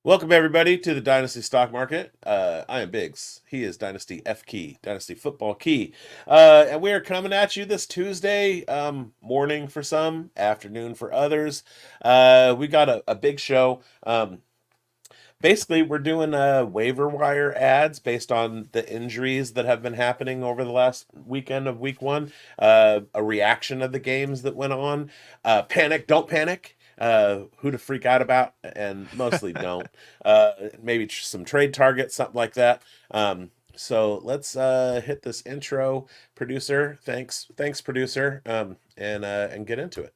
Welcome everybody to the Dynasty stock market. I am bigz. He is Dynasty F Key, Dynasty Football Key, and we are coming at you this Tuesday morning for some, afternoon for others. We got a big show. Basically, we're doing waiver wire ads based on the injuries that have been happening over the last weekend of week one. A reaction of the games that went on. Panic, don't panic. Who to freak out about, and mostly don't. Maybe some trade targets, something like that. So let's hit this intro, producer. Thanks, producer. And get into it.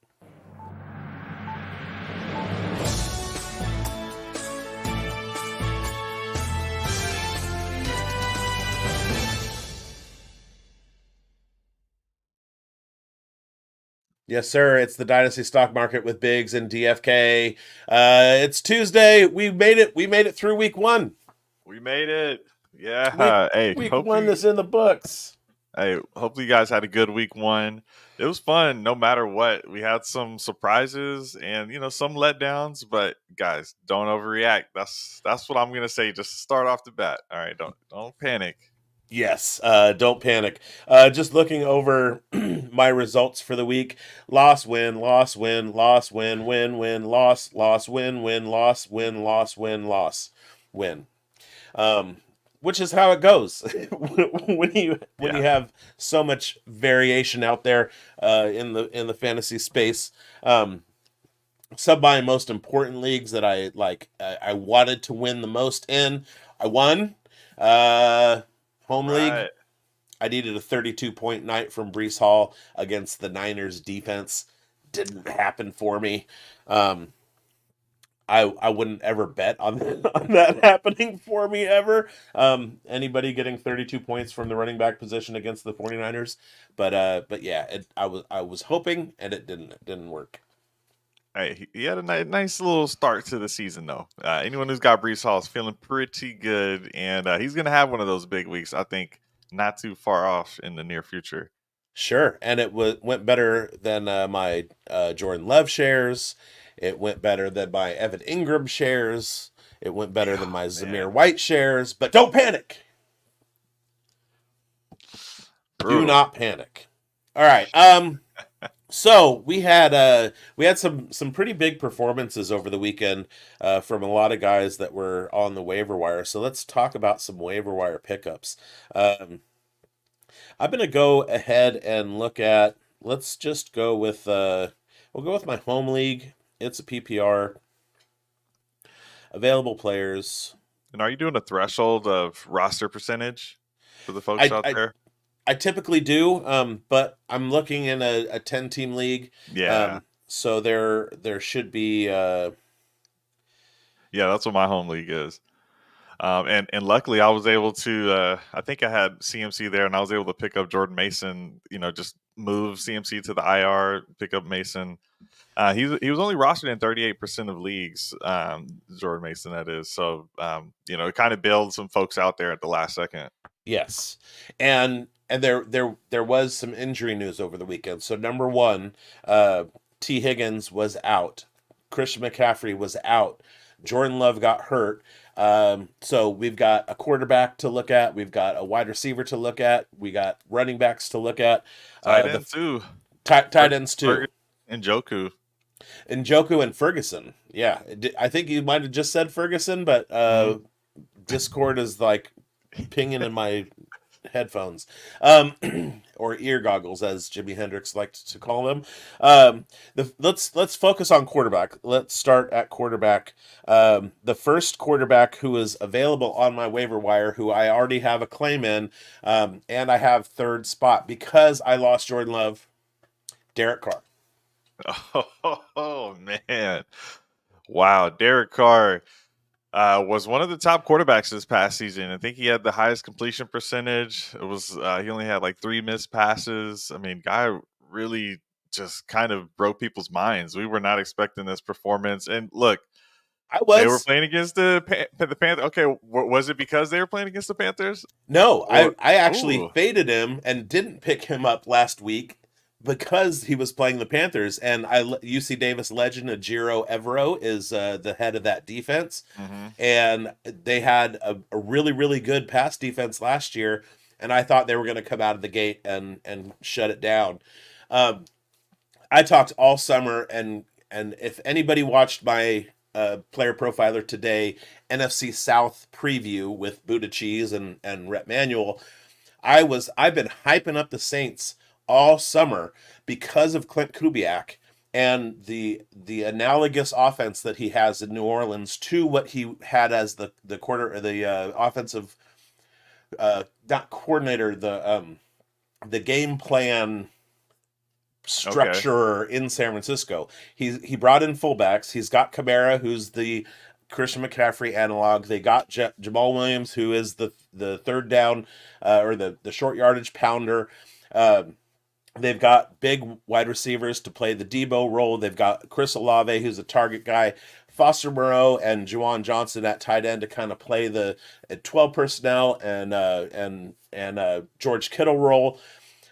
Yes, sir. It's the Dynasty Stock Market with bigz and DFK. It's Tuesday. We made it. We made it through week one. We made it. Week Yeah. Hey, week one is in the books. hopefully you guys had a good week one. It was fun no matter what. We had some surprises and some letdowns, but guys, don't overreact. That's what I'm gonna say. Just start off the bat. All right, don't panic. Yes, don't panic. Just looking over my results for the week: loss, win, loss, win, loss, win, win, win, loss, loss, win, win, loss, win, loss, win, loss, win. Um, which is how it goes when you Yeah. have so much variation out there in the fantasy space. Some of my most important leagues that I like, I wanted to win the most in, I won. Uh, Home league, Right. I needed a 32 point night from Brees Hall against the Niners defense. Didn't happen for me. Um, I wouldn't ever bet on on that happening for me ever. Anybody getting 32 points from the running back position against the 49ers. But yeah, I was hoping and it didn't work. Hey, he had a nice little start to the season, though. Anyone who's got Brees Hall is feeling pretty good, and he's going to have one of those big weeks, I think, not too far off in the near future. Sure, and went better than my Jordan Love shares. It went better than my Evan Ingram shares. It went better than Yeah, my man. Zamir White shares. But don't panic. Do Brutal. not panic. All right. So we had some pretty big performances over the weekend from a lot of guys that were on the waiver wire. So let's talk about some waiver wire pickups. Um, I'm gonna go ahead and look at. Let's just go with. We'll go with my home league. It's a PPR available players. And are you doing a threshold of roster percentage for the folks I out I, there? I typically do, but I'm looking in a 10 team league. Yeah. So there should be. Yeah, that's what my home league is. And luckily I was able to I think I had CMC there and I was able to pick up Jordan Mason, just move CMC to the IR, pick up Mason. He was only rostered in 38% of leagues, Jordan Mason that is. So it kind of bailed some folks out there at the last second. Yes, and there was some injury news over the weekend. So number one, T Higgins was out, Christian McCaffrey was out, Jordan Love got hurt. So we've got a quarterback to look at, we've got a wide receiver to look at, we got running backs to look at, Tight the end too. tight Fer- ends too, Ferguson and Joku. and Joku and Ferguson. Yeah, I think you might have just said Ferguson, but Mhm. Discord is like pinging in my headphones, or ear goggles, as Jimi Hendrix liked to call them. Let's focus on quarterback. Let's start at quarterback. The first quarterback who is available on my waiver wire, who I already have a claim in, and I have third spot because I lost Jordan Love, Derek Carr. Oh, man. Wow. Derek Carr was one of the top quarterbacks this past season. I think he had the highest completion percentage. It was he only had like 3 missed passes. I mean, guy really just kind of broke people's minds. We were not expecting this performance. And look, I they were was playing against the Panthers. Okay, was it because they were playing against the Panthers? No, I Or I actually ooh, faded him and didn't pick him up last week, because he was playing the Panthers, and UC Davis legend Ejiro Evero is the head of that defense, Hmm. and they had a really really good pass defense last year, and I thought they were going to come out of the gate and shut it down. Um, I talked all summer, and if anybody watched my player profiler today NFC South preview with Buddha Cheese and Rhett Manuel, I've been hyping up the Saints all summer because of Clint Kubiak and the analogous offense that he has in New Orleans to what he had as the offensive not coordinator, the game plan Okay. structure in San Francisco. He brought in fullbacks. He's got Kamara, who's the Christian McCaffrey analog. They got Jamal Williams, who is the third down or the short yardage pounder. They've got big wide receivers to play the Debo role. They've got Chris Olave, who's a target guy, Foster Moreau, and Juwan Johnson at tight end to kind of play the 12 personnel and George Kittle role.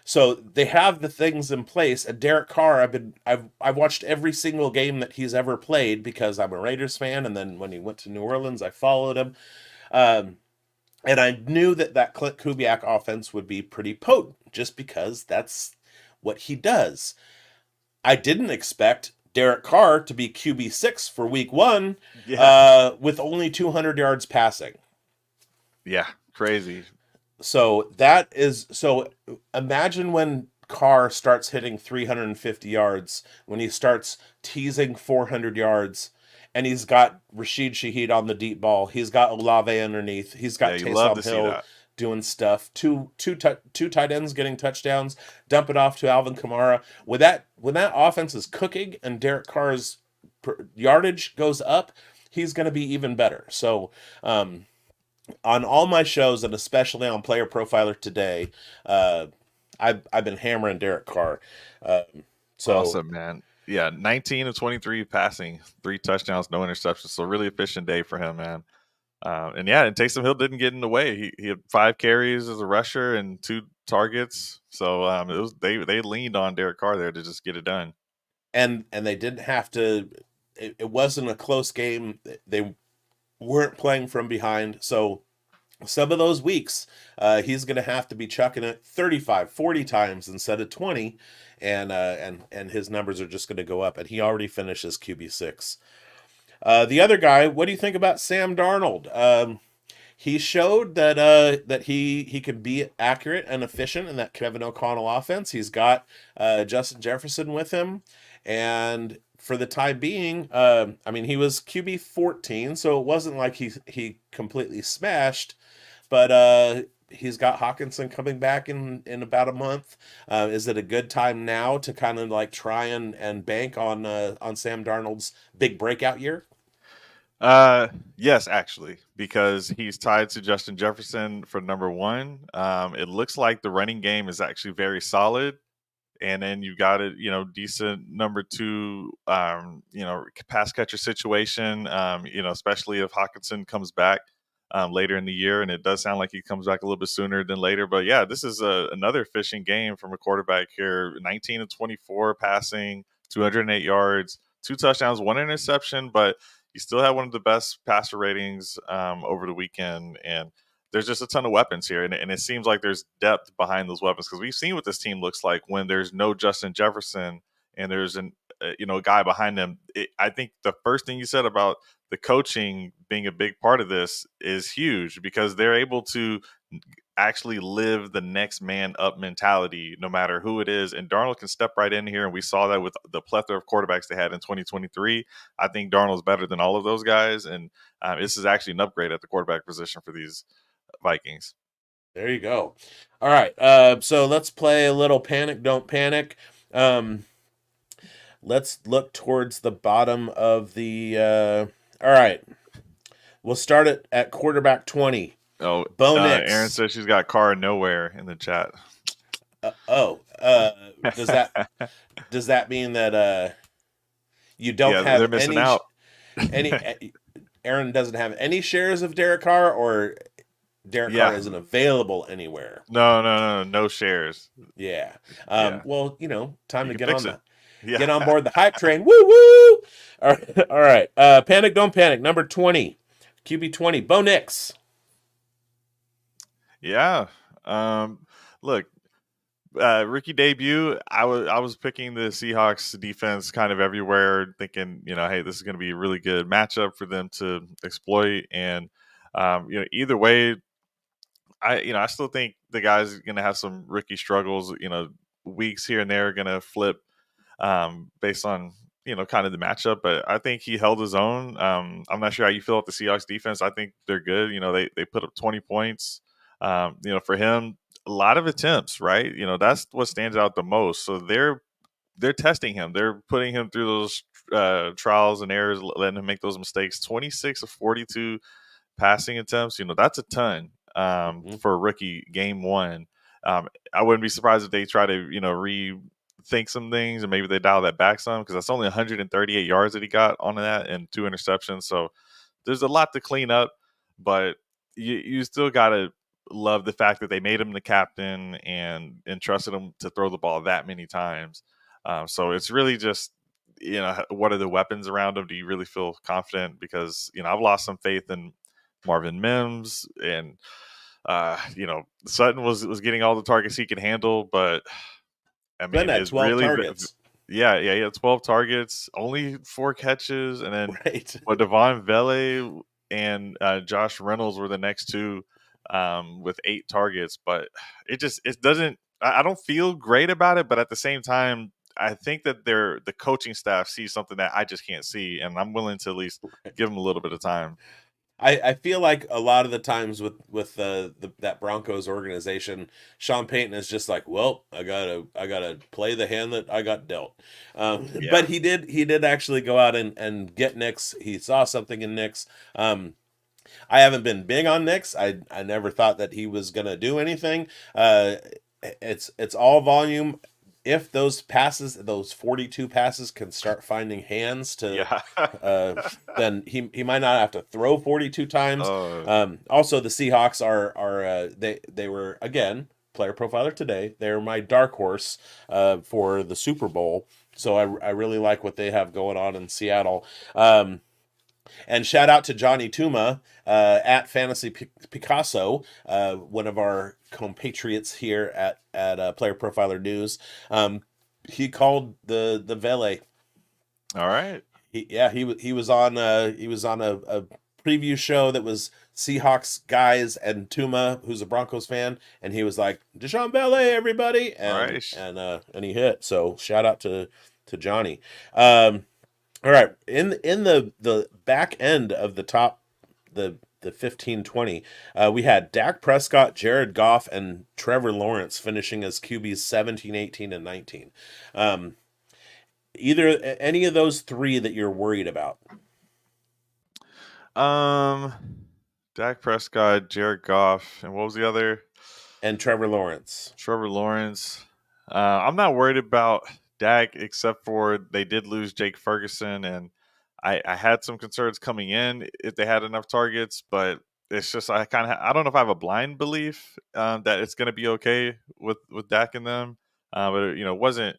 So they have the things in place. And Derek Carr, I've watched every single game that he's ever played because I'm a Raiders fan, and then when he went to New Orleans, I followed him. Um, and I knew that Clint Kubiak offense would be pretty potent just because that's what he does. I didn't expect Derek Carr to be QB6 for week one Yeah. with only 200 yards passing. Yeah. Crazy. So imagine when Carr starts hitting 350 yards, when he starts teasing 400 yards, and he's got Rashid Shaheed on the deep ball. He's got Olave underneath. He's Yeah. got You love to Taysom see Hill that. doing stuff. Two tight ends getting touchdowns. Dump it off to Alvin Kamara. When that offense is cooking and Derek Carr's yardage goes up, he's going to be even better. So on all my shows and especially on Player Profiler today, uh, I've been hammering Derek Carr. So Awesome, man. Yeah, 19 of 23 passing, 3 touchdowns, no interceptions. So really efficient day for him, man. And yeah, and Taysom Hill didn't get in the way. He had 5 carries as a rusher and 2 targets. So they leaned on Derek Carr there to just get it done. and they didn't have to. It wasn't a close game. They weren't playing from behind. So some of those weeks, he's going to have to be chucking it 35, 40 times instead of 20, and his numbers are just going to go up. And he already finishes QB6. The other guy, what do you think about Sam Darnold? He showed that he can be accurate and efficient in that Kevin O'Connell offense. He's got Justin Jefferson with him, and for the time being, I mean, he was QB 14, so it wasn't like he completely smashed, but he's got Hawkinson coming back in about a month. Is it a good time now to kind of like try and bank on Sam Darnold's big breakout year? Yes, actually, because he's tied to Justin Jefferson for number one. It looks like the running game is actually very solid. And then you got it, decent number two, pass catcher situation, especially if Hawkinson comes back later in the year. And it does sound like he comes back a little bit sooner than later. But yeah, this is another efficient game from a quarterback here 19 to 24 passing, 208 yards, 2 touchdowns, 1 interception. But you still have one of the best passer ratings over the weekend. And there's just a ton of weapons here, and it seems like there's depth behind those weapons because we've seen what this team looks like when there's no Justin Jefferson and there's a guy behind them. I think the first thing you said about the coaching being a big part of this is huge because they're able to actually live the next man up mentality no matter who it is. And Darnold can step right in here, and we saw that with the plethora of quarterbacks they had in 2023. I think Darnold's better than all of those guys, and this is actually an upgrade at the quarterback position for these Vikings. There you go. All right. So let's play a little panic, don't panic. Um, let's look towards the bottom of the. All right. We'll start it at quarterback 20. Oh, Bo Aaron Nix. says she's got Carr nowhere in the chat. Oh, does that mean that you don't Yeah, they're have missing out. any Aaron doesn't have any shares of Derek Carr, or Derek Carr Yeah. isn't available anywhere. No shares. Yeah. Yeah. Well, time You to can fix it. get Yeah. on board the hype train. Woo woo! All right. All right. Panic, don't panic. Number 20, QB 20, Bo Nix. Yeah. Um, Look, rookie debut. I was picking the Seahawks defense kind of everywhere, thinking, hey, this is going to be a really good matchup for them to exploit. And either way, I still think the guy's going to have some rookie struggles. Weeks here and there are going to flip based on kind of the matchup. But I think he held his own. I'm not sure how you feel about the Seahawks defense. I think they're good. They put up 20 points. For him, a lot of attempts, right? That's what stands out the most. So they're testing him. They're putting him through those trials and errors, letting him make those mistakes. 26 of 42 passing attempts. That's a ton Mhm. for a rookie game one. I wouldn't be surprised if they try to rethink some things and maybe they dial that back some, because that's only 138 yards that he got on that and 2 interceptions. So there's a lot to clean up, but you still gotta love the fact that they made him the captain and entrusted him to throw the ball that many times. So it's really just what are the weapons around him? Do you really feel confident? Because I've lost some faith in Marvin Mims, and Sutton was getting all the targets he could handle, but I Glenn mean, had it's 12 really targets. yeah, he had 12 targets, only 4 catches, and then Right. Devon Vele and Josh Reynolds were the next two with 8 targets. But it doesn't. I don't feel great about it, but at the same time, I think that the coaching staff sees something that I just can't see, and I'm willing to at least give them a little bit of time. I feel like a lot of the times with that Broncos organization, Sean Payton is just like, well, I gotta play the hand that I got dealt. But Yeah. he did actually go out and get Nix. He saw something in Nix. I haven't been big on Nix. I never thought that he was gonna do anything. Uh, it's all volume. If those 42 passes can start finding hands to Yeah. uh, then he might not have to throw 42 times. uh, Also, the Seahawks are they were again player profiler today. They're my dark horse for the Super Bowl. So I really like what they have going on in Seattle. And shout out to Johnny Tuma at Fantasy Picasso, one of our compatriots here at Player Profiler News. He called the Vele. all right. He was on a preview show that was Seahawks guys and Tuma, who's a Broncos fan, and he was like, Deshaun Vele, everybody, All and right. and he hit. So shout out to Johnny. All right, in the back end of the top, the 15-20, we had Dak Prescott, Jared Goff, and Trevor Lawrence finishing as QBs 17, 18, and 19. Um, Either any of those three that you're worried about. Um, Dak Prescott, Jared Goff, and what was the other? And Trevor Lawrence. Trevor Lawrence. I'm not worried about Dak, except for they did lose Jake Ferguson, and I had some concerns coming in if they had enough targets, but it's just I don't know if I have a blind belief that it's going to be okay with Dak and them, but it wasn't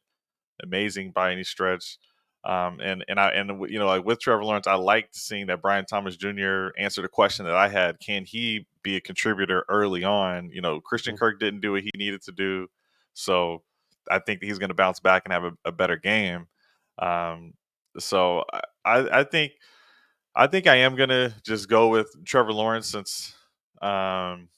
amazing by any stretch. Like with Trevor Lawrence, I liked seeing that Brian Thomas Jr. answered a question that I had: can he be a contributor early on? Christian Mhm. Kirk didn't do what he needed to do, so I think he's going to bounce back and have a better game. Um, so I think I am going to just go with Trevor Lawrence um,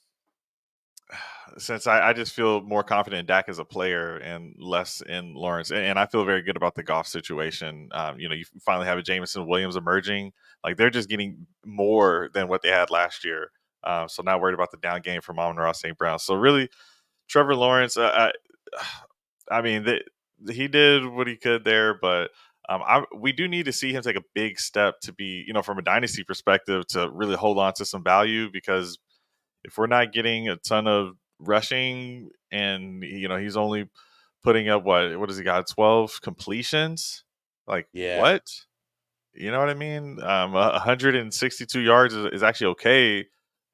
since I just feel more confident in Dak as a player and less in Lawrence, and I feel very good about the Goff situation. You finally have a Jameson Williams emerging; like they're just getting more than what they had last year. So not worried about the down game from Amon-Ra St. Brown. So really, Trevor Lawrence. I mean, he did what he could there, but we do need to see him take a big step to be, from a dynasty perspective, to really hold on to some value, because if we're not getting a ton of rushing and he's only putting up what does he got, 12 completions, like Yeah. what, you know what I mean? 162 yards is actually okay,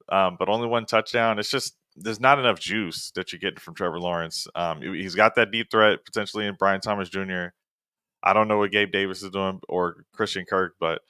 but only one touchdown. It's just there's not enough juice that you get from Trevor Lawrence. He's got that deep threat potentially in Brian Thomas Jr. I don't know what Gabe Davis is doing or Christian Kirk, but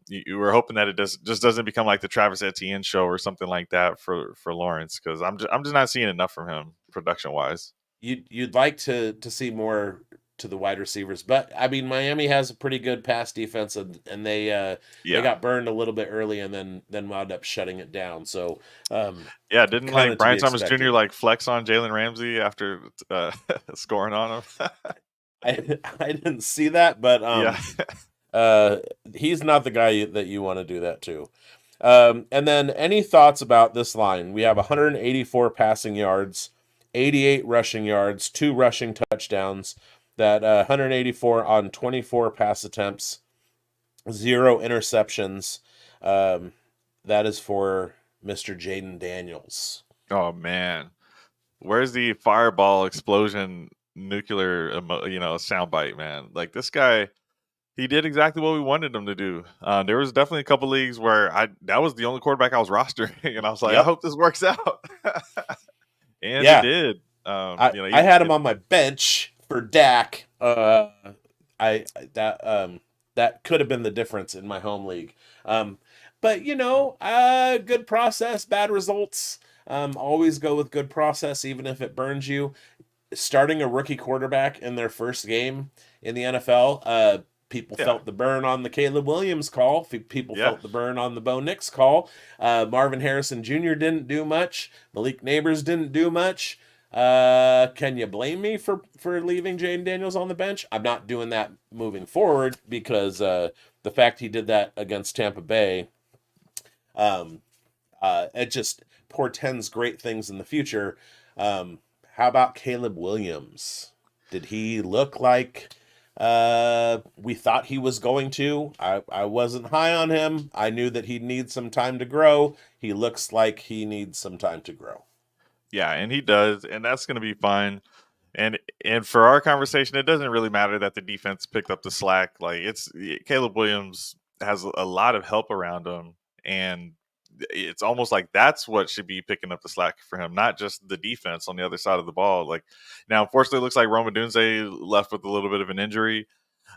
you were hoping that it just doesn't become like the Travis Etienne show or something like that for Lawrence, because I'm just not seeing enough from him production wise. You'd like to see more to the wide receivers, but I mean Miami has a pretty good pass defense, and they Yeah, got burned a little bit early, and then wound up shutting it down. So yeah. Didn't kind like of to be Brian Thomas Jr. expected. like flex on Jalen Ramsey after scoring on him? I didn't see that, but Yeah. uh, he's not the guy that you want to do that to. And then any thoughts about this line? We have 184 passing yards, 88 rushing yards, 2 rushing touchdowns. That 184 on 24 pass attempts, 0 interceptions. That is for Mr. Jaden Daniels. Oh man, where's the fireball explosion nuclear soundbite, man? Like this guy, he did exactly what we wanted him to do. There was definitely a couple leagues where that was the only quarterback I was rostering, and I was like, I Yep. hope this works out, and it Yeah. did. I had him on my bench for Dak. I that could have been the difference in my home league. But good process, bad results. Always go with good process, even if it burns you. Starting a rookie quarterback in their first game in the NFL, people Yeah, felt the burn on the Caleb Williams call. People yeah, felt the burn on the Bo Nix call. Marvin Harrison Jr. didn't do much. Malik Neighbors didn't do much. Can you blame me for leaving Jaden Daniels on the bench? I'm not doing that moving forward because the fact he did that against Tampa Bay, um, it just portends great things in the future. How about Caleb Williams? Did he look like we thought he was going to? I wasn't high on him. I knew that he'd need some time to grow. He looks like he needs some time to grow. yeah, and he does, and that's going to be fine. And for our conversation, it doesn't really matter that the defense picked up the slack. Like it's Caleb Williams has a lot of help around him, and it's almost like that's what should be picking up the slack for him, not just the defense on the other side of the ball. Like now, unfortunately, it looks like Roma Dunze left with a little bit of an injury,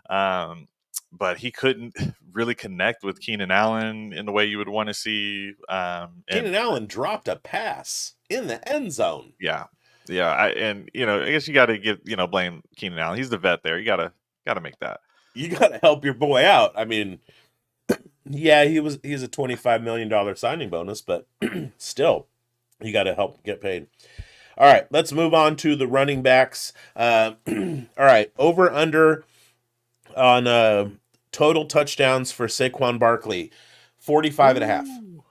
um, but he couldn't really connect with Keenan Allen in the way you would want to see. And Keenan Allen dropped a pass in the end zone. yeah, yeah, I guess you got to blame Keenan Allen. He's the vet there. You gotta make that. You got to help your boy out. I mean, yeah, he's a $25 million signing bonus, but still, you got to help get paid. All right, let's move on to the running backs. All right, over under on total touchdowns for Saquon Barkley, 45 and a half. Ooh.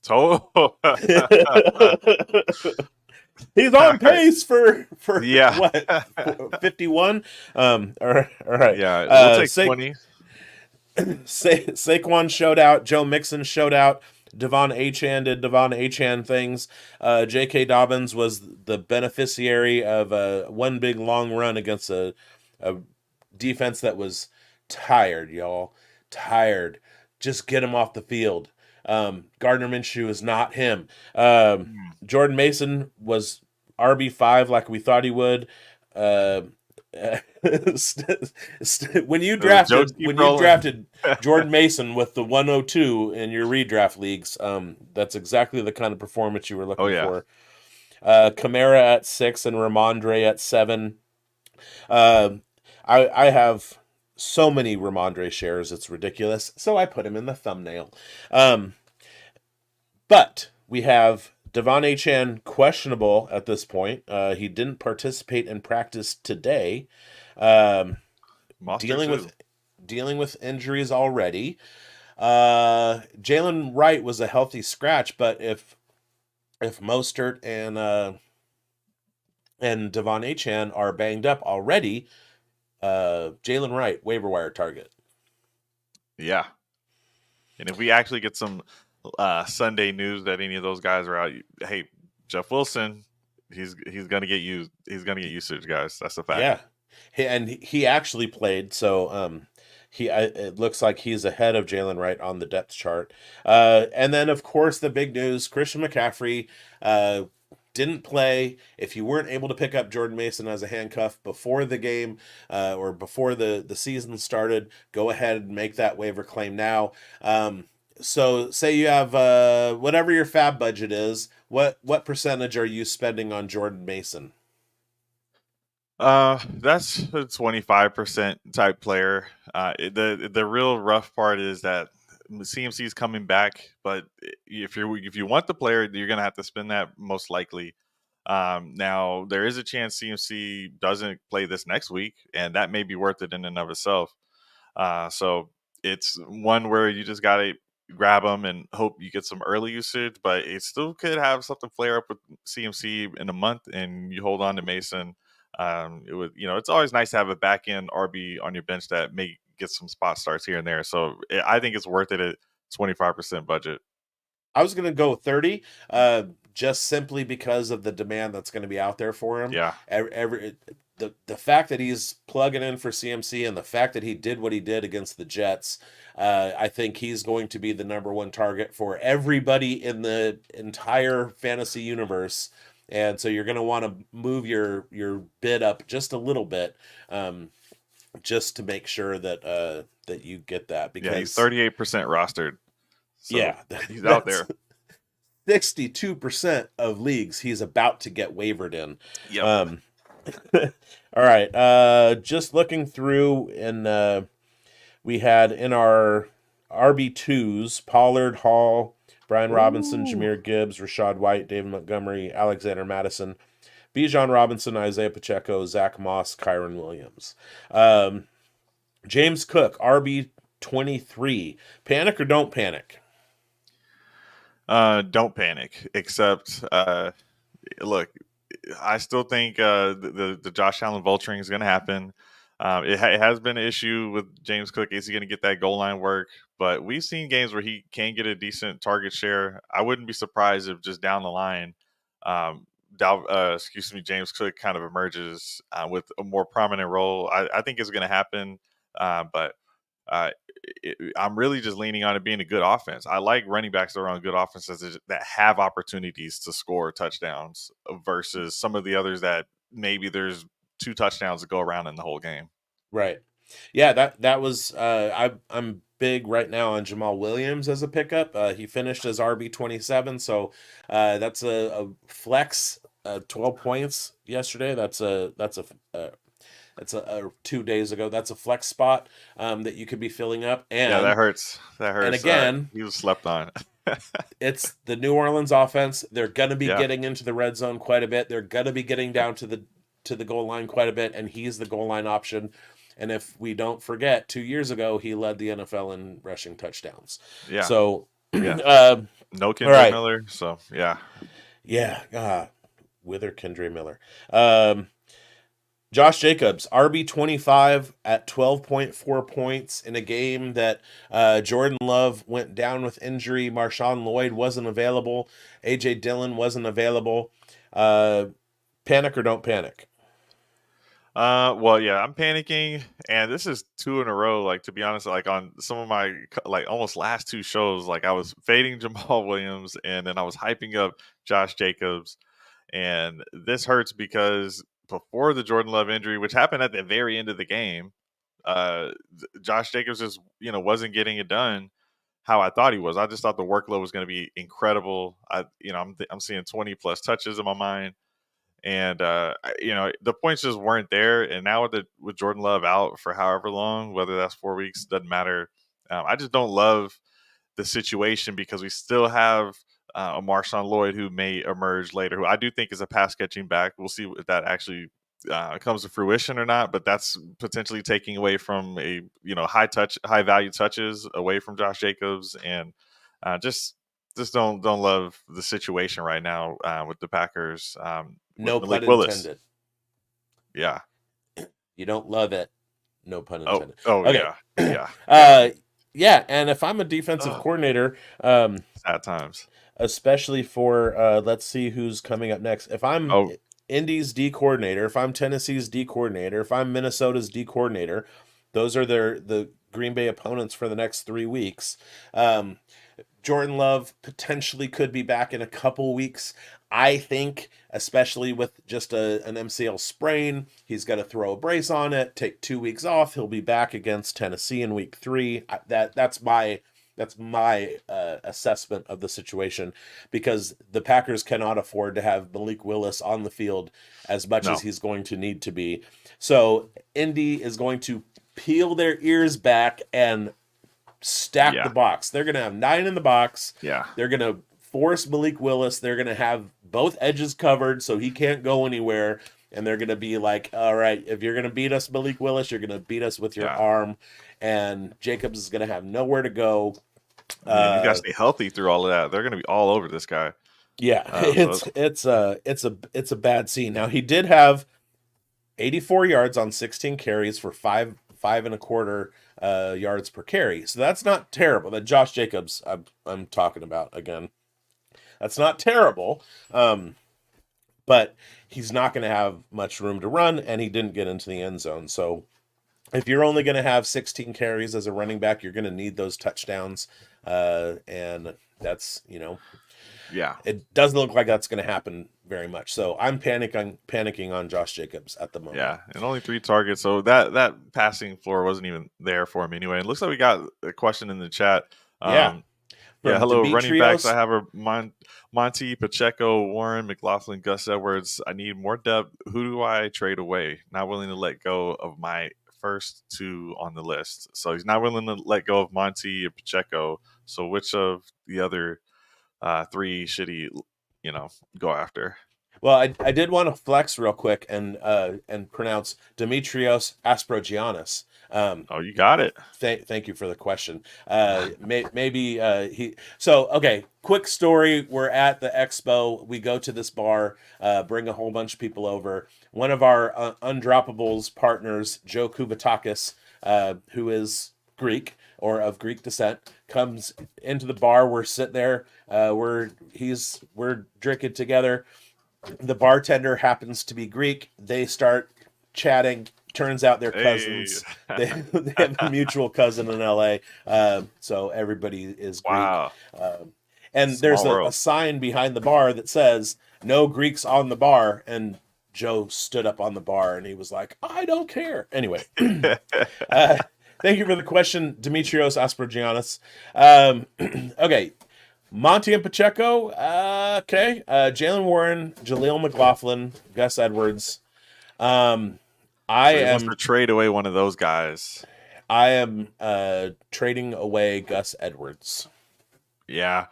So He's on pace for yeah, what 51. All right. yeah. We'll take 20. Saquon showed out. Joe Mixon showed out. Devon Achan did Devon Achan things. J.K. Dobbins was the beneficiary of one big long run against a defense that was tired, y'all. Tired. Just get him off the field. Gardner Minshew is not him. Mm. Jordan Mason was RB5 like we thought he would. Uh, when you Those jokes drafted keep rolling. Jordan Mason with the 102 in your redraft leagues, that's exactly the kind of performance you were Oh looking yeah, for. Kamara at 6 and Ramondre at 7. Uh, I have so many Ramondre shares, it's ridiculous. So I put him in the thumbnail. Um, but we have Devon Achan questionable at this point. He didn't participate in practice today. Um, Monster dealing too. with dealing with injuries already. Jalen Wright was a healthy scratch, but if Mostert and Devon Achan are banged up already, Jalen Wright waiver wire target. Yeah, and if we actually get some Sunday news that any of those guys are out, hey, Jeff Wilson, he's gonna get used. He's gonna get usage, guys. That's a fact. Yeah, and he actually played. So It looks like he's ahead of Jalen Wright on the depth chart. And then of course the big news: Christian McCaffrey didn't play. If you weren't able to pick up Jordan Mason as a handcuff before the game or before the season started, go ahead and make that waiver claim now. So say you have whatever your fab budget is, what percentage are you spending on Jordan Mason? That's a 25% type player. The real rough part is that CMC is coming back, but if you want the player, you're gonna have to spend that most likely. Now there is a chance CMC doesn't play this next week, and that may be worth it in and of itself. So it's one where you just gotta grab them and hope you get some early usage, but it still could have something flare up with CMC in a month, and you hold on to Mason. It would, it's always nice to have a back end RB on your bench that may get some spot starts here and there. So I think it's worth it at 25% budget. I was going to go 30, just simply because of the demand that's going to be out there for him. Yeah. The fact that he's plugging in for CMC and the fact that he did what he did against the Jets, I think he's going to be the number one target for everybody in the entire fantasy universe. And so you're going to want to move your bid up just a little bit, just to make sure that that you get that, because he's 38% rostered. So yeah, he's out there. 62% of leagues he's about to get wavered in. Yep. All right. Just looking through, and we had in our RB2s Pollard, Hall, Brian Robinson, Jahmyr Gibbs, Rashad White, David Montgomery, Alexander Madison, Bijan Robinson, Isaiah Pacheco, Zach Moss, Kyron Williams. James Cook, RB23. Panic or don't panic? Don't panic, except look, I still think the Josh Allen vulturing is going to happen. It has been an issue with James Cook. Is he going to get that goal line work? But we've seen games where he can get a decent target share. I wouldn't be surprised if just down the line, James Cook kind of emerges with a more prominent role. I think it's going to happen, but I'm really just leaning on it being a good offense. I like running backs that are on good offenses that have opportunities to score touchdowns versus some of the others that maybe there's 2 touchdowns to go around in the whole game. Right. Yeah, that was I'm big right now on Jamal Williams as a pickup. He finished as RB27, so that's a flex. 12 points yesterday. That's a 2 days ago. That's a flex spot that you could be filling up. And yeah, that hurts. And again, he was slept on. It's the New Orleans offense. They're gonna be Yeah. getting into the red zone quite a bit. They're gonna be getting down to the goal line quite a bit, and he's the goal line option. And if we don't forget, 2 years ago he led the NFL in rushing touchdowns. Yeah. So Yeah. No Kendrick right. Miller. So yeah. yeah, Wither Kendra Miller. Josh Jacobs, RB25 at 12.4 points in a game that Jordan Love went down with injury. Marshawn Lloyd wasn't available. A.J. Dillon wasn't available. Panic or don't panic? Well, yeah, I'm panicking, and this is 2 in a row. Like, to be honest, like on some of my almost last 2 shows, like I was fading Jamal Williams, and then I was hyping up Josh Jacobs, and this hurts because before the Jordan Love injury, which happened at the very end of the game, Josh Jacobs just wasn't getting it done how I thought he was. I just thought the workload was going to be incredible. I'm seeing 20 plus touches in my mind. And the points just weren't there. And now with Jordan Love out for however long, whether that's 4 weeks, doesn't matter. I just don't love the situation because we still have a Marshawn Lloyd who may emerge later, who I do think is a pass catching back. We'll see if that actually comes to fruition or not. But that's potentially taking away from a high value touches away from Josh Jacobs, and just don't love the situation right now with the Packers. No Malik pun Willis. intended. Yeah. You don't love it. No pun intended. Oh okay. Yeah. Yeah, and if I'm a defensive coordinator, at times, especially for let's see who's coming up next. If I'm Indy's D coordinator, if I'm Tennessee's D coordinator, if I'm Minnesota's D coordinator, those are the Green Bay opponents for the next 3 weeks. Jordan Love potentially could be back in a couple weeks. I think, especially with just an MCL sprain, he's got to throw a brace on it, take 2 weeks off. He'll be back against Tennessee in week 3. That's my assessment of the situation, because the Packers cannot afford to have Malik Willis on the field as much No. as he's going to need to be. So Indy is going to peel their ears back and stack the box. They're going to have 9 in the box. Yeah. They're going to force Malik Willis. They're going to have both edges covered so he can't go anywhere. And they're going to be like, all right, if you're going to beat us, Malik Willis, you're going to beat us with your arm. And Jacobs is going to have nowhere to go. You got to stay healthy through all of that. They're going to be all over this guy. Yeah, it's a bad scene. Now, he did have 84 yards on 16 carries for 5.25 yards per carry. So that's not terrible. That Josh Jacobs I'm talking about again. That's not terrible. But he's not going to have much room to run, and he didn't get into the end zone. So if you're only going to have 16 carries as a running back, you're going to need those touchdowns. And that's, it doesn't look like that's going to happen very much. So I'm panicking on Josh Jacobs at the moment. Yeah, and only 3 targets. So that passing floor wasn't even there for him anyway. It looks like we got a question in the chat. Hello, Demetrios. running backs. I have a Monty, Pacheco, Warren, McLaughlin, Gus Edwards. I need more depth. Who do I trade away? Not willing to let go of my first 2 on the list. So he's not willing to let go of Monty and Pacheco. So which of the other 3 should he, go after? Well, I did want to flex real quick and pronounce Dimitrios Asprogiannis. You got it. Thank you for the question. Maybe he. So okay, quick story. We're at the expo. We go to this bar, bring a whole bunch of people over. One of our Undroppables partners, Joe Kubatakis, who is Greek or of Greek descent, comes into the bar. We're sitting there. We're drinking together. The bartender happens to be Greek. They start chatting. Turns out they're cousins. They have a mutual cousin in LA. So everybody is Greek. Wow. And there's a sign behind the bar that says, "No Greeks on the bar." And Joe stood up on the bar and he was like, "I don't care." Anyway. Thank you for the question, Dimitrios Aspergiannis. Okay. Monty and Pacheco. Okay. Jalen Warren, Jaleel McLaughlin, Gus Edwards. I am to trade away one of those guys. I am trading away Gus Edwards. Yeah.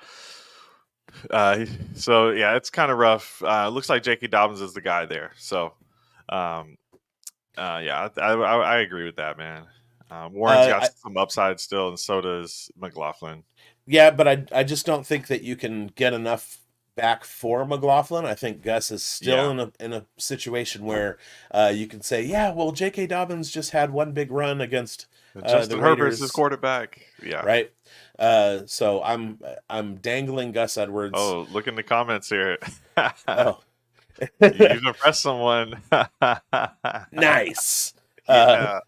It's kind of rough. Looks like J.K. Dobbins is the guy there. So, I agree with that, man. Warren's got some upside still, and so does McLaughlin. Yeah, but I just don't think that you can get enough back for McLaughlin. I think Gus is still in a situation where you can say, yeah, well, J.K. Dobbins just had one big run against Justin Herbert's his quarterback. Yeah, right. So I'm dangling Gus Edwards. Oh, look in the comments here. Oh, you've impressed someone. Nice. Yeah.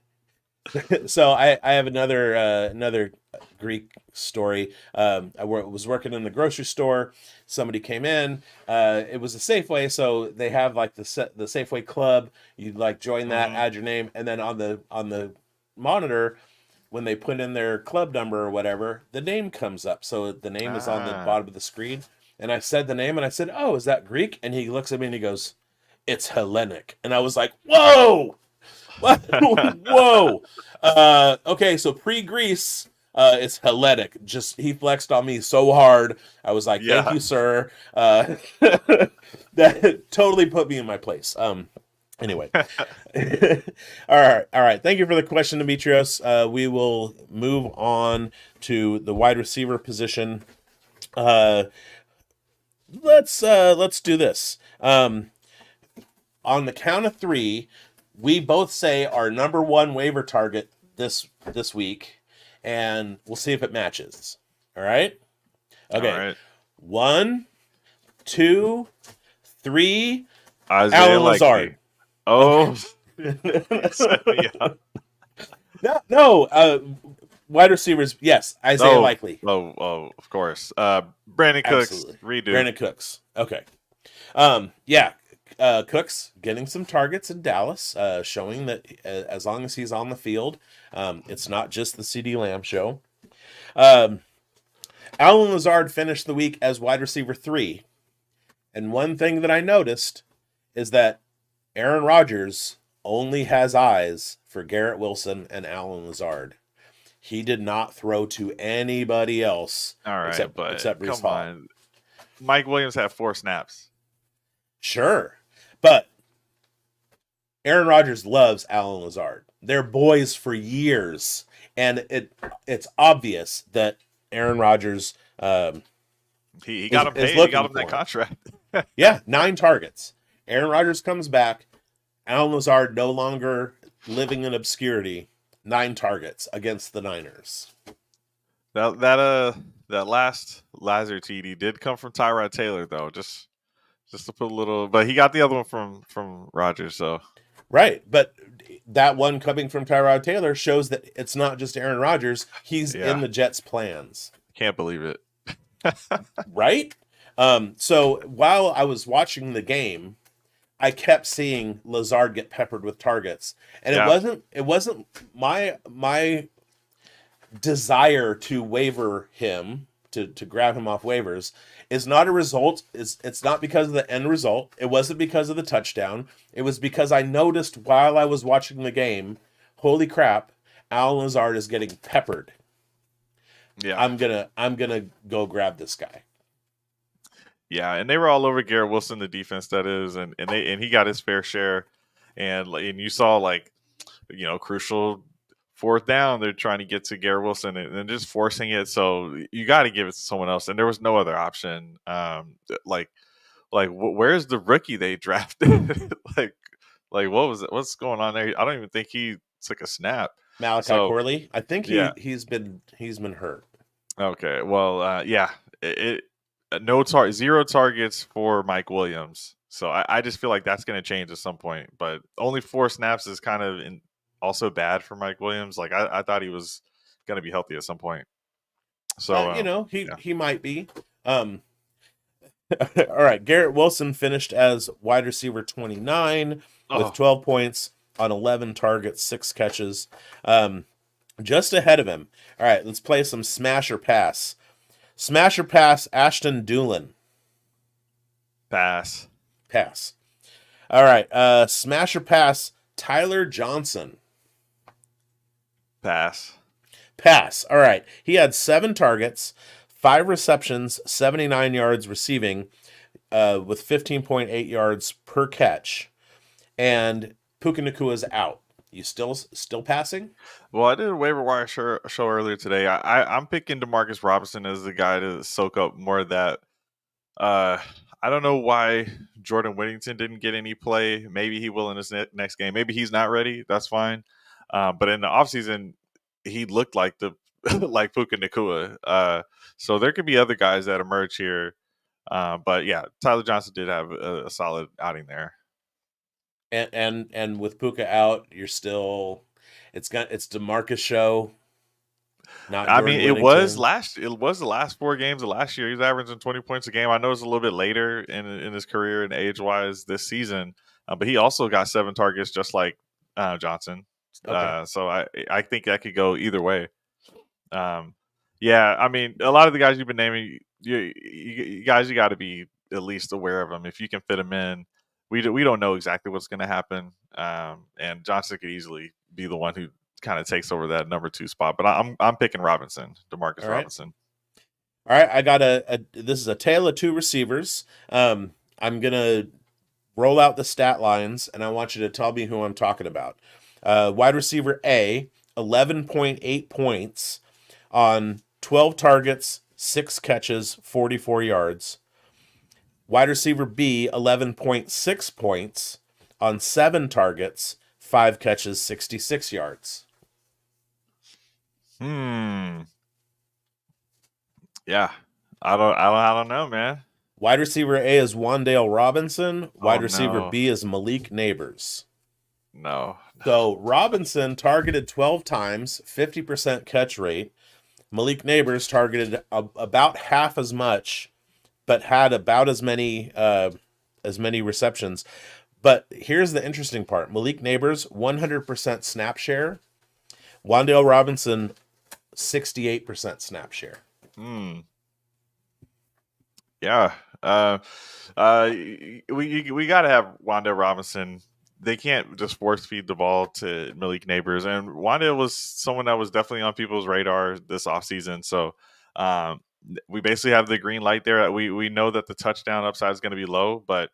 So I have another Greek story. I was working in the grocery store. Somebody came in. It was a Safeway, so they have like the Safeway Club. You'd like join that, add your name, and then on the monitor, when they put in their club number or whatever, the name comes up. So the name is on the bottom of the screen. And I said the name, and I said, "Oh, is that Greek?" And he looks at me and he goes, "It's Hellenic." And I was like, "Whoa!" Whoa. Okay, so pre-Greece, it's Hellenic. Just he flexed on me so hard. I was like, "Thank you, sir." That totally put me in my place. Anyway. All right. Thank you for the question, Demetrios. We will move on to the wide receiver position. Let's do this. On the count of 3, we both say our number 1 waiver target this week, and we'll see if it matches. All right? Okay. All right. 1, 2, 3. Alan Lazard. Oh. No. Wide receivers, yes. Isaiah Oh, Likely, of course. Brandon Cooks, absolutely. redo. Brandon Cooks, okay. Yeah, Cooks getting some targets in Dallas, showing that as long as he's on the field, it's not just the CD Lamb show. Um, Allen Lazard finished the week as wide receiver 3. And one thing that I noticed is that Aaron Rodgers only has eyes for Garrett Wilson and Allen Lazard. He did not throw to anybody else All right, but except Brees come Hall. on. Mike Williams had 4 snaps. Sure, but Aaron Rodgers loves Allen Lazard. They're boys for years, and it's obvious that Aaron Rodgers He got him is paid. He looking got him for that contract. Yeah, 9 targets. Aaron Rodgers comes back. Allen Lazard no longer living in obscurity. 9 targets against the Niners. That last Lazard TD did come from Tyrod Taylor though. Just to put a little, but he got the other one from Rodgers. So Right, but that one coming from Tyrod Taylor shows that it's not just Aaron Rodgers. He's in the Jets' plans. Can't believe it. Right? So while I was watching the game, I kept seeing Lazard get peppered with targets, and it wasn't my desire to waiver him to grab him off waivers is not a result. It's not because of the end result. It wasn't because of the touchdown. It was because I noticed while I was watching the game, holy crap, Allen Lazard is getting peppered. Yeah, I'm gonna go grab this guy. Yeah, and they were all over Garrett Wilson, the defense that is, and he got his fair share, and you saw crucial 4th down, they're trying to get to Garrett Wilson and just forcing it. So you got to give it to someone else, and there was no other option. Where's the rookie they drafted? What's going on there? I don't even think he took a snap. Malachi Corley, I think he's been hurt. Okay, well, zero targets for Mike Williams. So I just feel like that's going to change at some point. But only 4 snaps is kind of also bad for Mike Williams. Like I thought he was going to be healthy at some point. So he might be. All right, Garrett Wilson finished as wide receiver 29 with 12 points on 11 targets, 6 catches. Just ahead of him. All right, let's play some smash or pass. Smash or pass, Ashton Dulin. Pass. All right, smash or pass, Tyler Johnson. Pass. All right, he had 7 targets, 5 receptions, 79 yards receiving, with 15.8 yards per catch. And Puka Nakua's out. You still passing? Well, I did a waiver wire show earlier today. I'm picking Demarcus Robinson as the guy to soak up more of that. I don't know why Jordan Whittington didn't get any play. Maybe he will in this next game. Maybe he's not ready. That's fine. But in the offseason, he looked like like Puka Nacua. So there could be other guys that emerge here. But yeah, Tyler Johnson did have a solid outing there. And with Puka out, you're still it's DeMarcus show. It was the last 4 games of last year. He's averaging 20 points a game. I know it's a little bit later in his career and age wise this season, but he also got 7 targets just like Johnson. Okay. So I think that could go either way. Yeah, I mean, a lot of the guys you've been naming, you guys, you got to be at least aware of them if you can fit them in. We don't know exactly what's going to happen, and Johnson could easily be the one who kind of takes over that number 2 spot. But I'm picking Robinson, Demarcus Robinson. All right, I got this is a tale of 2 receivers. I'm gonna roll out the stat lines, and I want you to tell me who I'm talking about. Wide receiver A, 11.8 points on 12 targets, 6 catches, 44 yards. Wide receiver B, 11.6 points on 7 targets, 5 catches, 66 yards. Yeah, I don't know, man. Wide receiver A is Wan'Dale Robinson. Wide receiver B is Malik Neighbors. No. So Robinson targeted 12 times, 50% catch rate. Malik Neighbors targeted about half as much, but had about as many receptions. But here's the interesting part: Malik Neighbors 100% snap share, Wan'Dale Robinson 68% snap share. Hmm. Yeah. We got to have Wanda Robinson. They can't just force feed the ball to Malik Neighbors. And Wanda was someone that was definitely on people's radar this offseason. So we basically have the green light there. We know that the touchdown upside is going to be low, but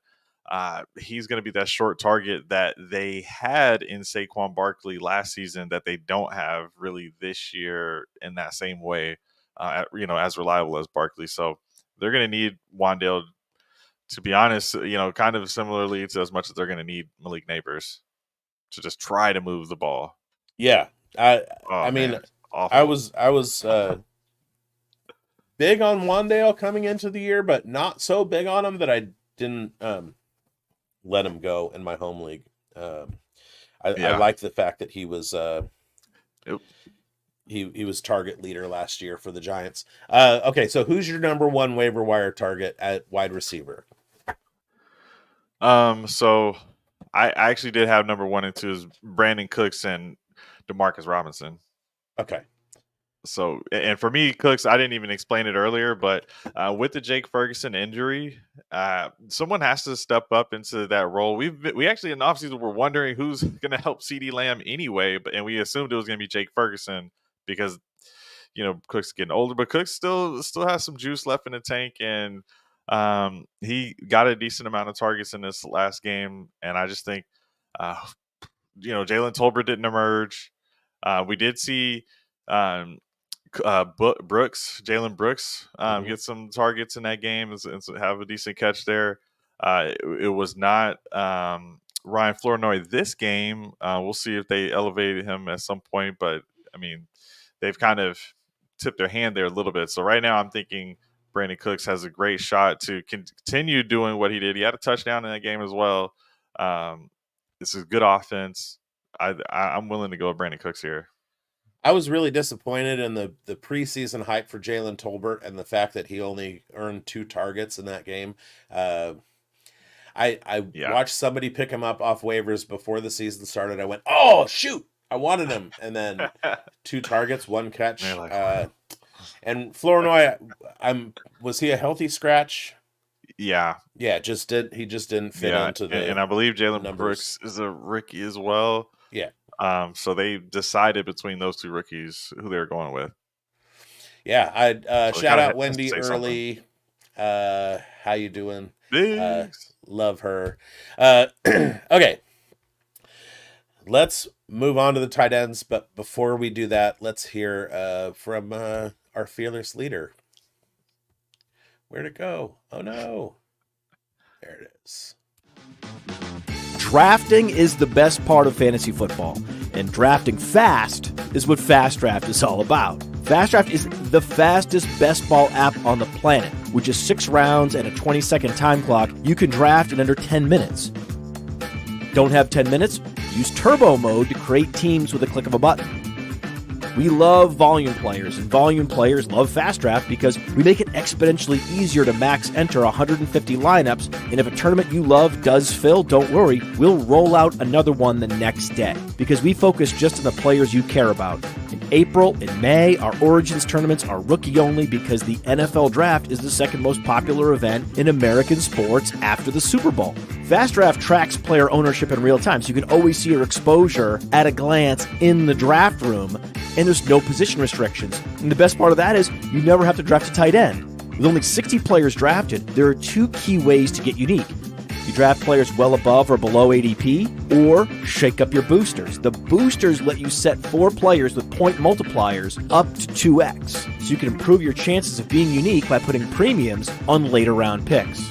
he's going to be that short target that they had in Saquon Barkley last season that they don't have really this year in that same way, as reliable as Barkley. So they're going to need Wandale, to be honest, kind of similarly to as much as they're going to need Malik Neighbors to just try to move the ball. Yeah. I Oh mean, man, awful. I was big on Wandale coming into the year, but not so big on him that I didn't let him go in my home league. I like the fact that he was he was target leader last year for the Giants. Okay, so who's your number one waiver wire target at wide receiver? So I actually did have number 1 and 2 is Brandon Cooks and Demarcus Robinson. Okay. So, and for me, Cooks, I didn't even explain it earlier, but with the Jake Ferguson injury, someone has to step up into that role. We actually in the offseason were wondering who's going to help CeeDee Lamb anyway, and we assumed it was going to be Jake Ferguson because Cooks getting older, but Cooks still has some juice left in the tank, and he got a decent amount of targets in this last game, and I just think Jalen Tolbert didn't emerge. We did see Jalen Brooks get some targets in that game and have a decent catch there. It was not Ryan Flournoy this game. We'll see if they elevated him at some point, but I mean, they've kind of tipped their hand there a little bit. So right now I'm thinking Brandon Cooks has a great shot to continue doing what he did. He had a touchdown in that game as well. It's a good offense. I'm willing to go with Brandon Cooks here. I was really disappointed in the preseason hype for Jalen Tolbert and the fact that he only earned 2 targets in that game. I watched somebody pick him up off waivers before the season started. I went, oh shoot, I wanted him, and then 2 targets, 1 catch. And Flournoy, was he a healthy scratch? Yeah, he just didn't fit into the. And I believe Jalen Brooks is a rookie as well. Yeah. So they decided between those 2 rookies who they were going with. Yeah, I shout out Wendy Early. How you doing? Love her. Okay. Let's move on to the tight ends, but before we do that, let's hear from our fearless leader. Where'd it go? Oh no. There it is. Drafting is the best part of fantasy football, and drafting fast is what Fast Draft is all about. Fast Draft is the fastest best ball app on the planet. With just 6 rounds and a 20-second time clock, you can draft in under 10 minutes. Don't have 10 minutes? Use Turbo Mode to create teams with a click of a button. We love volume players, and volume players love Fast Draft because we make it exponentially easier to max enter 150 lineups, and if a tournament you love does fill, don't worry, we'll roll out another one the next day because we focus just on the players you care about. In April and May, our Origins tournaments are rookie only because the NFL Draft is the second most popular event in American sports after the Super Bowl. Fast Draft tracks player ownership in real time, so you can always see your exposure at a glance in the draft room, and there's no position restrictions. And the best part of that is you never have to draft a tight end. With only 60 players drafted, there are 2 key ways to get unique. You draft players well above or below ADP, or shake up your boosters. The boosters let you set 4 players with point multipliers up to 2x, so you can improve your chances of being unique by putting premiums on later round picks.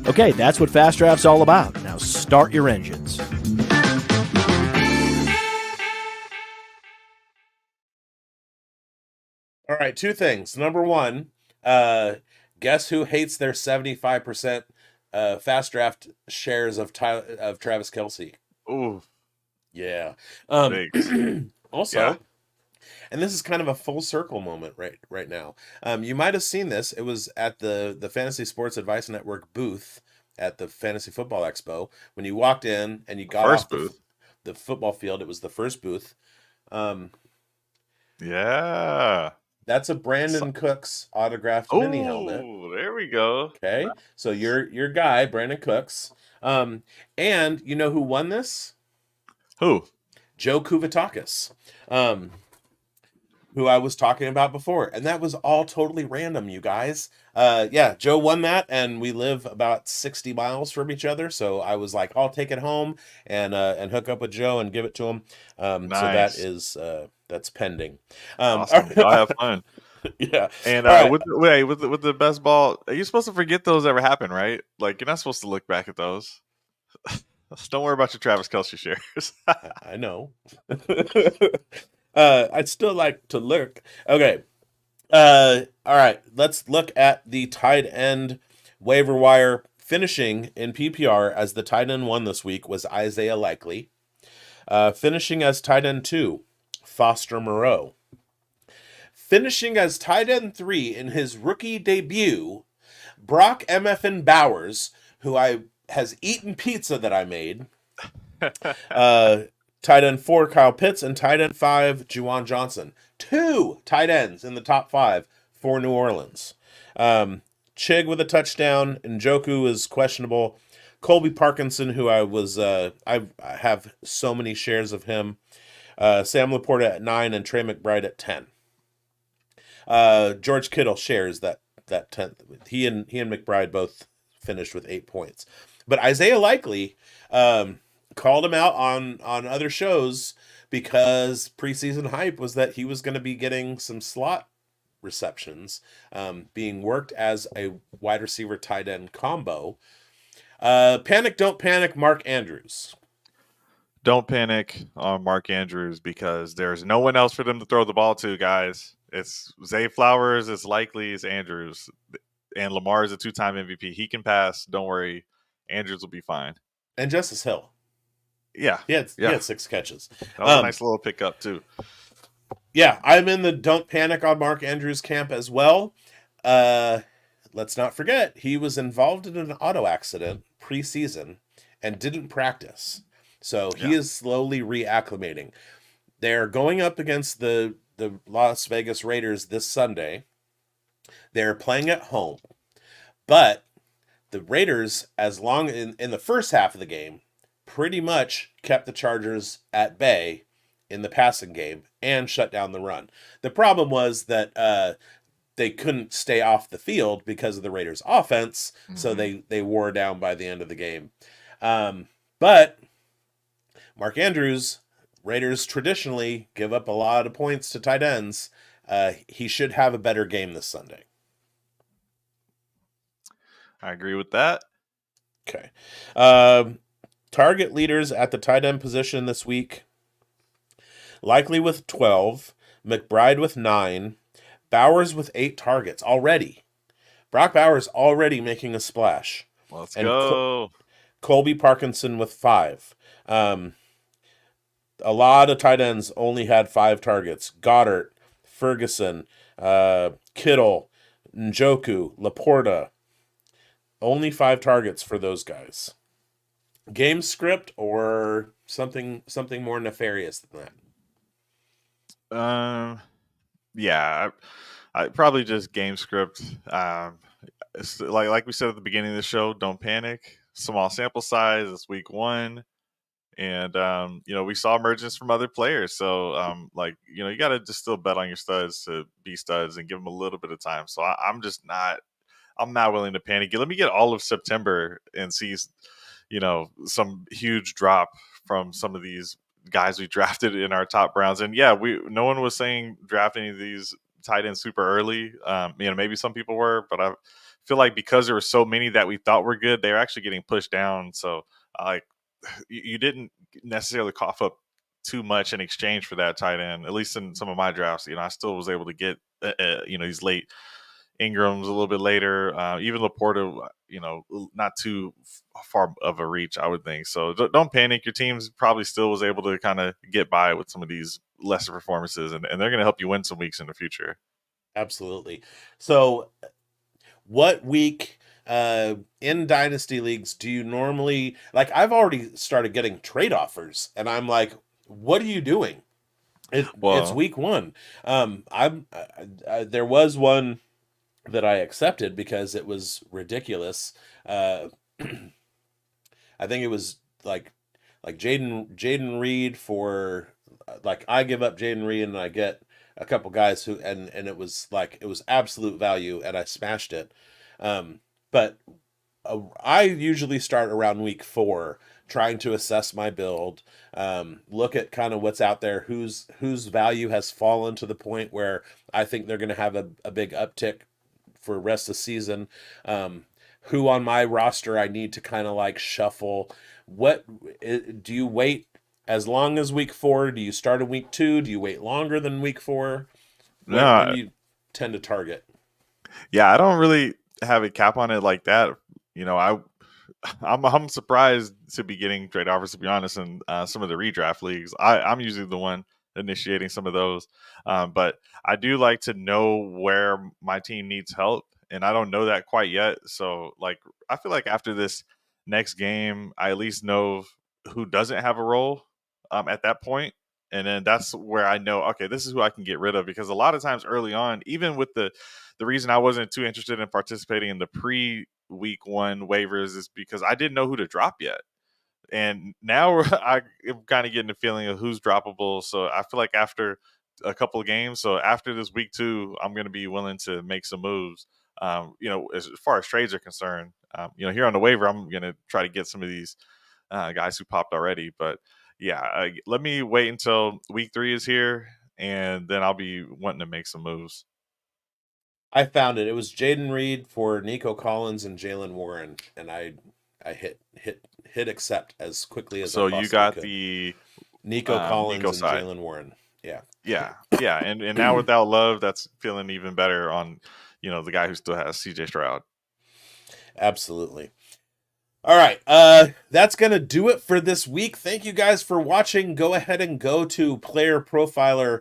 Okay, that's what Fast Draft's all about. Now start your engines. All right, 2 things. Number 1, guess who hates their 75% Fast Draft shares of Travis Kelce? Ooh. Yeah. Biggs. Also, Yeah. and this is kind of a full circle moment right now. You might have seen this. It was at the Fantasy Sports Advice Network booth at the Fantasy Football Expo. When you walked in and you got First off booth. the football field, it was the first booth. Um, Yeah. that's a Brandon Cooks autographed mini helmet. Oh, there we go. Okay, so your guy Brandon Cooks, and you know who won this? Who? Joe Kuvatakis, who I was talking about before, and that was all totally random, you guys. Yeah, Joe won that, and we live about 60 miles from each other, so I was like, I'll take it home and hook up with Joe and give it to him. So that Nice. is that's pending. Awesome. Y'all have fun. Yeah. And All right. with the best ball, you're supposed to forget those ever happened, right? Like you're not supposed to look back at those. Don't worry about your Travis Kelce shares. I know. I'd still like to look. Okay. All right. Let's look at the tight end waiver wire. Finishing in PPR as the tight end 1 this week was Isaiah Likely. Finishing as tight end 2, Foster Moreau. Finishing as tight end 3 in his rookie debut, Brock MFN Bowers, who has eaten pizza that I made. Tight end 4, Kyle Pitts, and tight end 5, Juwan Johnson. 2 tight ends in the top 5 for New Orleans. Chig with a touchdown. Njoku is questionable. Colby Parkinson, who I have so many shares of him. Sam Laporta at 9 and Trey McBride at 10. George Kittle shares that 10th. He and McBride both finished with 8 points. But Isaiah Likely called him out on other shows because preseason hype was that he was going to be getting some slot receptions, being worked as a wide receiver tight end combo. Panic, don't panic, Mark Andrews. Don't panic on Mark Andrews because there's no one else for them to throw the ball to, guys. It's Zay Flowers, it's Likely, it's Andrews. And Lamar is a 2-time MVP. He can pass. Don't worry. Andrews will be fine. And Justice Hill. Yeah. He had 6 catches. That was a nice little pickup, too. Yeah, I'm in the don't panic on Mark Andrews camp as well. Let's not forget, he was involved in an auto accident preseason and didn't practice. So he is slowly reacclimating. They're going up against the Las Vegas Raiders this Sunday. They're playing at home. But the Raiders, as long in the first half of the game, pretty much kept the Chargers at bay in the passing game and shut down the run. The problem was that they couldn't stay off the field because of the Raiders' offense, so they wore down by the end of the game. But Mark Andrews, Raiders traditionally give up a lot of points to tight ends. He should have a better game this Sunday. I agree with that. Okay. Target leaders at the tight end position this week. Likely with 12, McBride with 9, Bowers with 8 targets already. Brock Bowers already making a splash. Let's go. Colby Parkinson with 5. A lot of tight ends only had 5 targets. Goddard, Ferguson, Kittle, Njoku, Laporta. Only 5 targets for those guys. Game script or something more nefarious than that? Yeah, I probably just game script. It's like we said at the beginning of the show, don't panic. Small sample size. It's week 1. And we saw emergence from other players. So you got to just still bet on your studs to be studs and give them a little bit of time. So I'm not willing to panic. Let me get all of September and see some huge drop from some of these guys we drafted in our top rounds. And yeah, no one was saying draft any of these tight ends super early. Maybe some people were, but I feel like because there were so many that we thought were good, they're actually getting pushed down. So you didn't necessarily cough up too much in exchange for that tight end, at least in some of my drafts. I still was able to get these late Ingram's a little bit later. Even Laporta, not too far of a reach, I would think. So don't panic. Your team's probably still was able to kind of get by with some of these lesser performances, and they're going to help you win some weeks in the future. Absolutely. So what week in Dynasty leagues do you normally, like, I've already started getting trade offers, and I'm like, what are you doing? It's week 1. There was one that I accepted because it was ridiculous. I think it was like Jaden Reed for, like, I give up Jaden Reed and I get a couple guys who, and it was absolute value, and I smashed it. But I usually start around week 4 trying to assess my build, look at kind of what's out there, whose value has fallen to the point where I think they're going to have a big uptick for rest of the season, who on my roster I need to kind of like shuffle. What do you wait as long as week 4? Do you start in week 2? Do you wait longer than week 4? When do you tend to target? Yeah, I don't really have a cap on it like that. I'm surprised to be getting trade offers, to be honest, in some of the redraft leagues. I'm usually the one initiating some of those, but I do like to know where my team needs help, and I don't know that quite yet. So, like, I feel like after this next game, I at least know who doesn't have a role at that point, and then that's where I know, okay, this is who I can get rid of. Because a lot of times early on, even with the reason I wasn't too interested in participating in the pre-week 1 waivers is because I didn't know who to drop yet. And now I'm kind of getting the feeling of who's droppable. So I feel like after a couple of games, so after this week 2, I'm going to be willing to make some moves. As far as trades are concerned, here on the waiver, I'm going to try to get some of these guys who popped already. But yeah, let me wait until week 3 is here, and then I'll be wanting to make some moves. I found it. It was Jaden Reed for Nico Collins and Jalen Warren, and I hit accept as quickly as I possibly you got could. the Nico Collins Nico and side. Jalen Warren. Yeah. And now without Love, that's feeling even better on, the guy who still has CJ Stroud. Absolutely. All right. That's going to do it for this week. Thank you guys for watching. Go ahead and go to Player Profiler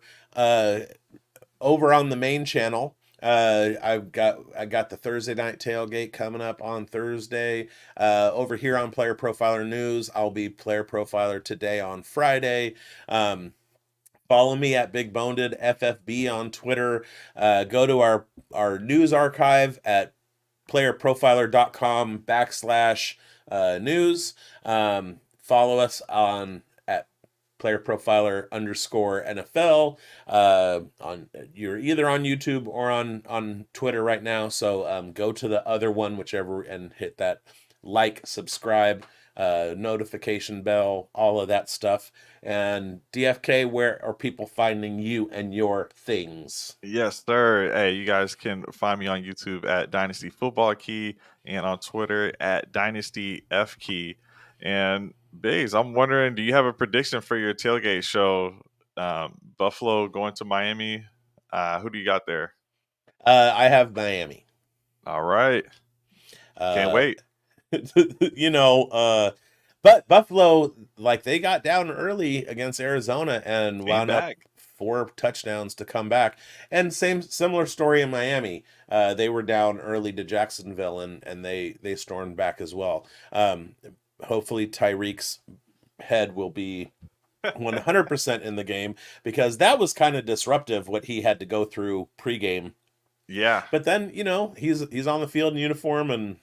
over on the main channel. I got the Thursday night tailgate coming up on Thursday. Over here on Player Profiler News, I'll be Player Profiler today on Friday. Follow me at BigBoneded FFB on Twitter. Go to our news archive at playerprofiler.com/news. Follow us on at playerprofiler_NFL. You're either on YouTube or on Twitter right now. So go to the other one, whichever, and hit that like, subscribe, notification bell, all of that stuff. And DFK, where are people finding you and your things? Yes, sir. Hey, you guys can find me on YouTube at Dynasty Football Key and on Twitter at Dynasty F Key. And bigz, I'm wondering, do you have a prediction for your tailgate show? Buffalo going to Miami. Who do you got there? I have Miami. All right. Can't wait. But Buffalo, like, they got down early against Arizona and wound up 4 touchdowns to come back. And similar story in Miami. They were down early to Jacksonville and they stormed back as well. Hopefully Tyreek's head will be 100% in the game, because that was kind of disruptive what he had to go through pregame. Yeah. But then, he's on the field in uniform and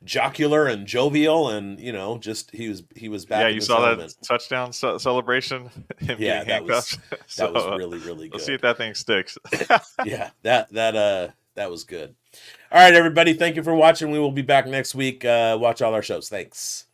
jocular and jovial, and just he was back. Yeah, in you his saw element. that touchdown celebration. Yeah, that was really, really good. Let's see if that thing sticks. Yeah, that was good. All right, everybody, thank you for watching. We will be back next week. Watch all our shows. Thanks.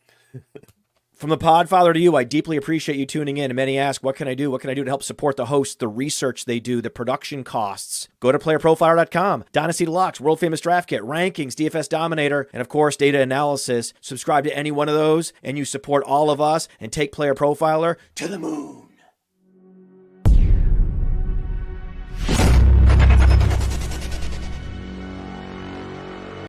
From the Podfather to you, I deeply appreciate you tuning in. And many ask, what can I do? What can I do to help support the hosts, the research they do, the production costs? Go to playerprofiler.com, Dynasty Deluxe, World Famous Draft Kit, Rankings, DFS Dominator, and of course, data analysis. Subscribe to any one of those, and you support all of us and take Player Profiler to the moon.